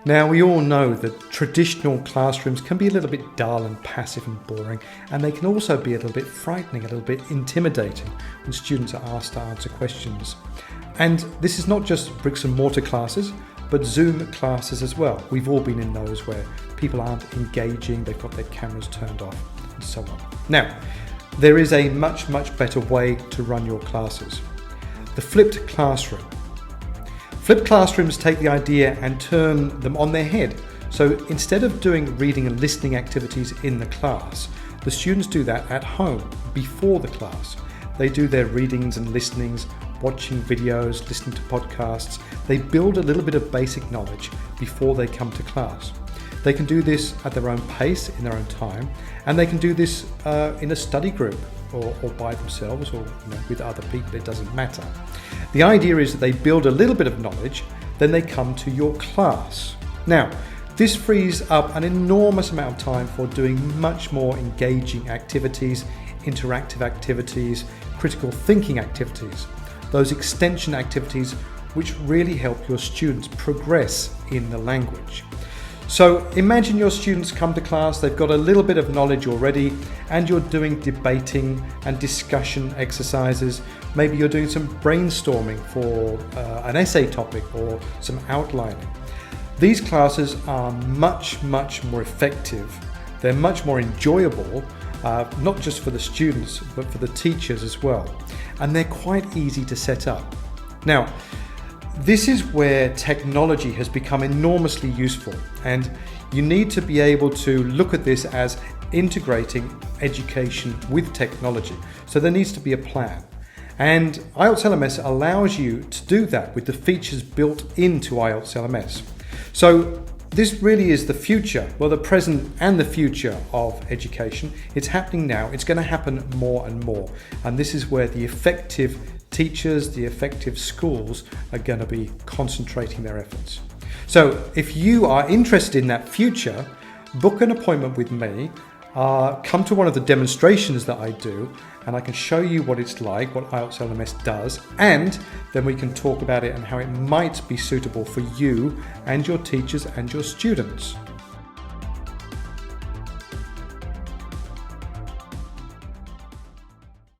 Now, we all know that traditional classrooms can be a little bit dull and passive and boring, and they can also be a little bit frightening, a little bit intimidating when students are asked to answer questions. And this is not just bricks and mortar classes, but Zoom classes as well. We've all been in those where people aren't engaging, they've got their cameras turned off, and so on. Now, there is a much, much better way to run your classes. The flipped classroom. Flipped classrooms take the idea and turn them on their head. So instead of doing reading and listening activities in the class, the students do that at home before the class. They do their readings and listenings, watching videos, listening to podcasts. They build a little bit of basic knowledge before they come to class. They can do this at their own pace, in their own time, and they can do this in a study group or by themselves or with other people, it doesn't matter. The idea is that they build a little bit of knowledge, then they come to your class. Now, this frees up an enormous amount of time for doing much more engaging activities, interactive activities, critical thinking activities, those extension activities which really help your students progress in the language. So imagine your students come to class, they've got a little bit of knowledge already, and you're doing debating and discussion exercises. Maybe you're doing some brainstorming for an essay topic or some outlining. These classes are much, much more effective. They're much more enjoyable, not just for the students, but for the teachers as well. And they're quite easy to set up. Now, this is where technology has become enormously useful, and you need to be able to look at this as integrating education with technology. So there needs to be a plan. And IELTS LMS allows you to do that with the features built into IELTS LMS. So this really is the future, well, the present and the future of education. It's happening now. It's going to happen more and more. And this is where the effective teachers, the effective schools are going to be concentrating their efforts. So if you are interested in that future, book an appointment with me, come to one of the demonstrations that I do, and I can show you what it's like, what IELTS LMS does, and then we can talk about it and how it might be suitable for you and your teachers and your students.